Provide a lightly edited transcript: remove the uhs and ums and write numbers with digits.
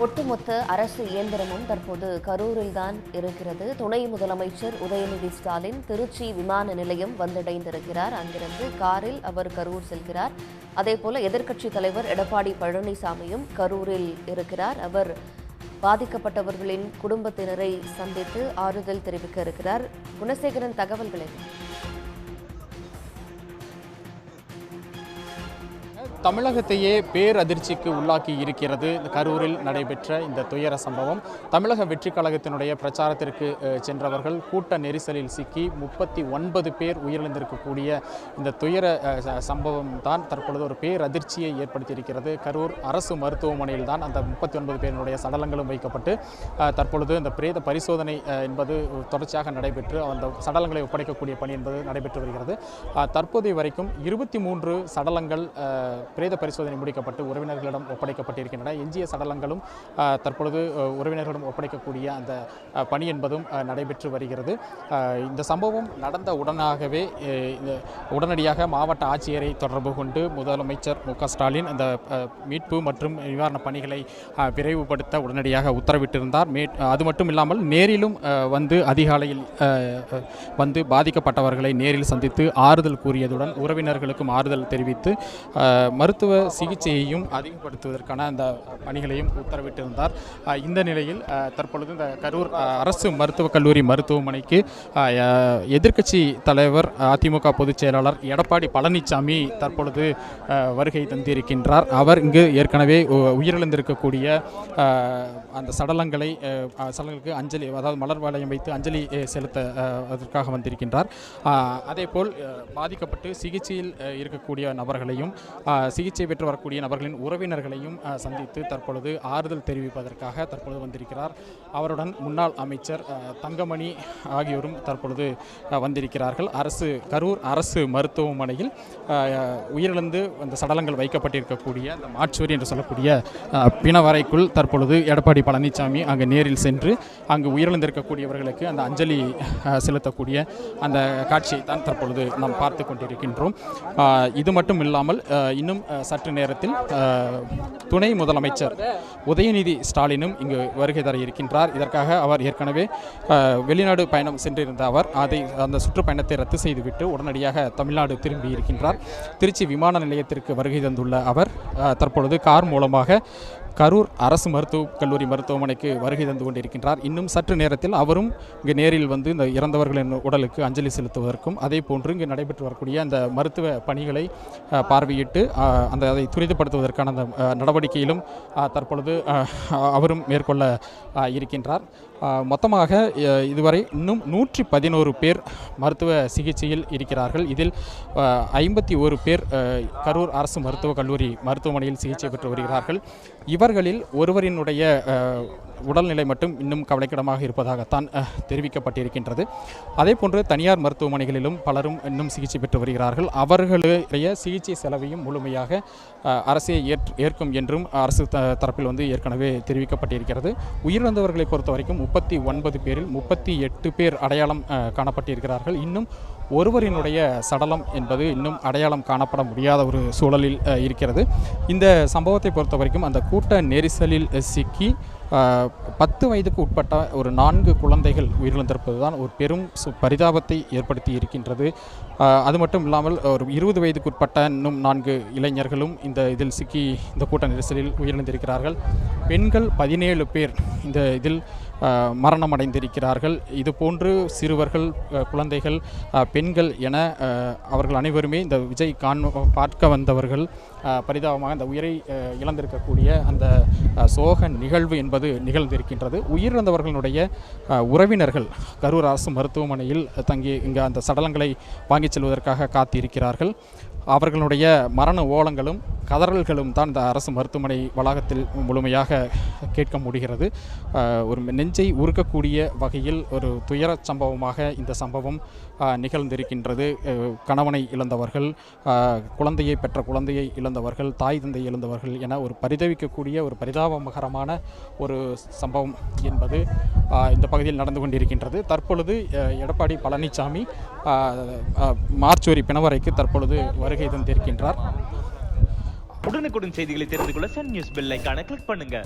ஒட்டுமொத்த அரசு இயந்திரமும் தற்போது கரூரில்தான் இருக்கிறது. துணை முதலமைச்சர் உதயநிதி ஸ்டாலின் திருச்சி விமான நிலையம் வந்தடைந்திருக்கிறார். அங்கிருந்து காரில் அவர் கரூர் செல்கிறார். அதேபோல எதிர்க்கட்சித் தலைவர் எடப்பாடி பழனிசாமியும் கரூரில் இருக்கிறார். அவர் பாதிக்கப்பட்டவர்களின் குடும்பத்தினரை சந்தித்து ஆறுதல் தெரிவிக்க இருக்கிறார். குணசேகரன், தகவல்களை தமிழகத்தையே பேரதிர்ச்சிக்கு உள்ளாக்கி இருக்கிறது கரூரில் நடைபெற்ற இந்த துயர சம்பவம். தமிழக வெற்றி கழகத்தினுடைய பிரச்சாரத்திற்கு சென்றவர்கள் கூட்ட நெரிசலில் சிக்கி 39 பேர் உயிரிழந்திருக்கக்கூடிய இந்த துயர சம்பவம் தான் தற்பொழுது ஒரு பேரதிர்ச்சியை ஏற்படுத்தியிருக்கிறது. கரூர் அரசு மருத்துவமனையில் தான் அந்த 39 பேருடைய சடலங்களும் வைக்கப்பட்டு தற்பொழுது இந்த பிரேத பரிசோதனை என்பது தொடர்ச்சியாக நடைபெற்று அந்த சடலங்களை ஒப்படைக்கக்கூடிய பணி என்பது நடைபெற்று வருகிறது. தற்போதைய வரைக்கும் 23 சடலங்கள் பிரேத பரிசோதனை முடிக்கப்பட்டு உறவினர்களிடம் ஒப்படைக்கப்பட்டிருக்கின்றன. எஞ்சிய சடலங்களும் தற்பொழுது உறவினர்களிடம் ஒப்படைக்கக்கூடிய அந்த பணி என்பதும் நடைபெற்று வருகிறது. இந்த சம்பவம் நடந்த உடனடியாக மாவட்ட ஆட்சியரை தொடர்பு கொண்டு முதலமைச்சர் மு.க. ஸ்டாலின் அந்த மீட்பு மற்றும் நிவாரணப் பணிகளை விரைவுபடுத்த உடனடியாக உத்தரவிட்டிருந்தார். அது மட்டும் இல்லாமல் நேரிலும் வந்து அதிகாலையில் வந்து பாதிக்கப்பட்டவர்களை நேரில் சந்தித்து ஆறுதல் கூறியதுடன் உறவினர்களுக்கும் ஆறுதல் தெரிவித்து மருத்துவ சிகிச்சையையும் அதிகப்படுத்துவதற்கான அந்த பணிகளையும் உத்தரவிட்டிருந்தார். இந்த நிலையில் தற்பொழுது இந்த கரூர் அரசு மருத்துவக் கல்லூரி மருத்துவமனைக்கு எதிர்க்கட்சி தலைவர் அதிமுக பொதுச் செயலாளர் எடப்பாடி பழனிசாமி தற்பொழுது வருகை தந்திருக்கின்றார். அவர் இங்கு ஏற்கனவே உயிரிழந்திருக்கக்கூடிய அந்த சடலங்களுக்கு அஞ்சலி, அதாவது மலர் வளையம் வைத்து அஞ்சலி செலுத்த அதற்காக வந்திருக்கின்றார். அதேபோல் பாதிக்கப்பட்டு சிகிச்சையில் இருக்கக்கூடிய நபர்களையும் சிகிச்சை பெற்று வரக்கூடிய நபர்களின் உறவினர்களையும் சந்தித்து தற்பொழுது ஆறுதல் தெரிவிப்பதற்காக தற்பொழுது வந்திருக்கிறார். அவருடன் முன்னாள் அமைச்சர் தங்கமணி ஆகியோரும் தற்பொழுது வந்திருக்கிறார்கள். கரூர் அரசு மருத்துவமனையில் உயிரிழந்து அந்த சடலங்கள் வைக்கப்பட்டிருக்கக்கூடிய அந்த மாச்சுவரி என்று சொல்லக்கூடிய பிணவரைக்குள் தற்பொழுது எடப்பாடி பழனிசாமி அங்கு நேரில் சென்று அங்கு உயிரிழந்திருக்கக்கூடியவர்களுக்கு அந்த அஞ்சலி செலுத்தக்கூடிய அந்த காட்சியை தான் தற்பொழுது நாம் பார்த்து கொண்டிருக்கின்றோம். இது மட்டும் இல்லாமல் இன்னும் சற்று நேரத்தில் துணை முதலமைச்சர் உதயநிதி ஸ்டாலினும் இங்கு வருகை தர இருக்கின்றார். இதற்காக அவர் ஏற்கனவே வெளிநாடு பயணம் சென்றிருந்த அவர் அந்த சுற்றுப்பயணத்தை ரத்து செய்துவிட்டு உடனடியாக தமிழ்நாடு திரும்பி இருக்கின்றார். திருச்சி விமான நிலையத்திற்கு வருகை தந்துள்ள அவர் தற்பொழுது கார் மூலமாக கரூர் அரசு மருத்துவக் கல்லூரி மருத்துவமனைக்கு வருகை தந்து கொண்டிருக்கின்றார். இன்னும் சற்று நேரத்தில் அவரும் இங்கு நேரில் வந்து இந்த இறந்தவர்களின் உடலுக்கு அஞ்சலி செலுத்துவதற்கும் அதே போன்று இங்கு நடைபெற்று வரக்கூடிய அந்த மருத்துவ பணிகளை பார்வையிட்டு அதை துரிதப்படுத்துவதற்கான அந்த நடவடிக்கையிலும் தற்பொழுது அவரும் மேற்கொள்ள இருக்கின்றார். மொத்தமாக இதுவரை இன்னும் 111 பேர் மருத்துவ சிகிச்சையில் இருக்கிறார்கள். இதில் 51 பேர் கரூர் அரசு மருத்துவக் கல்லூரி மருத்துவமனையில் சிகிச்சை பெற்று வருகிறார்கள். இவர்களில் ஒருவரினுடைய உடல்நிலை மட்டும் இன்னும் கவலைக்கிடமாக இருப்பதாகத்தான் தெரிவிக்கப்பட்டிருக்கின்றது. அதேபோன்று தனியார் மருத்துவமனைகளிலும் பலரும் இன்னும் சிகிச்சை பெற்று வருகிறார்கள். அவர்களுடைய சிகிச்சை செலவையும் முழுமையாக அரசே ஏற்கும் என்றும் அரசு தரப்பில் வந்து ஏற்கனவே தெரிவிக்கப்பட்டிருக்கிறது. உயிரிழந்தவர்களை பொறுத்த வரைக்கும் 39 பேரில் 38 பேர் அடையாளம் காணப்பட்டிருக்கிறார்கள். இன்னும் ஒருவரினுடைய சடலம் என்பது இன்னும் அடையாளம் காணப்பட முடியாத ஒரு சூழலில் இருக்கிறது. இந்த சம்பவத்தை பொறுத்த வரைக்கும் அந்த கூட்ட நெரிசலில் சிக்கி 10 வயதுக்கு உட்பட்ட ஒரு 4 குழந்தைகள் உயிரிழந்திருப்பது தான் ஒரு பெரும் பரிதாபத்தை ஏற்படுத்தி இருக்கின்றது. அது மட்டும் இல்லாமல் ஒரு 20 வயதுக்கு உட்பட்ட இன்னும் 4 இளைஞர்களும் இதில் சிக்கி இந்த கூட்ட நெரிசலில் உயிரிழந்திருக்கிறார்கள். பெண்கள் 17 பேர் இதில் மரணம் அடைந்திருக்கிறார்கள். இதுபோன்று சிறுவர்கள், குழந்தைகள், பெண்கள் என அவர்கள் அனைவருமே இந்த விஜய் பார்க்க வந்தவர்கள் பரிதாபமாக அந்த உயிரை இழந்திருக்கக்கூடிய அந்த சோக நிகழ்வு என்பது நிகழ்ந்திருக்கின்றது. உயிரிழந்தவர்களுடைய உறவினர்கள் கரூர் அரசு மருத்துவமனையில் தங்கி இங்கு அந்த சடலங்களை வாங்கிச் செல்வதற்காக காத்திருக்கிறார்கள். அவர்களுடைய மரண ஓலங்களும் கதறல்களும் தான் இந்த அரசு மருத்துவமனை வளாகத்தில் முழுமையாக கேட்க முடிகிறது. ஒரு நெஞ்சை உருக்கக்கூடிய வகையில் ஒரு துயர சம்பவமாக இந்த சம்பவம் நிகழ்ந்திருக்கின்றது. கணவனை இழந்தவர்கள், குழந்தையை பெற்ற குழந்தையை இழந்தவர்கள், தாய் தந்தை இழந்தவர்கள் என ஒரு பரிதவிக்கக்கூடிய ஒரு பரிதாபகரமான ஒரு சம்பவம் என்பது இந்த பகுதியில் நடந்து கொண்டிருக்கின்றது. தற்பொழுது எடப்பாடி பழனிசாமி மார்ச்சுவரி பிணவரைக்கு தற்பொழுது வருகை தந்திருக்கின்றார். உடனுக்குடன் செய்திகளை தெரிந்து கொள்ள சன் நியூஸ் பெல் ஐகானை கிளிக் பண்ணுங்க.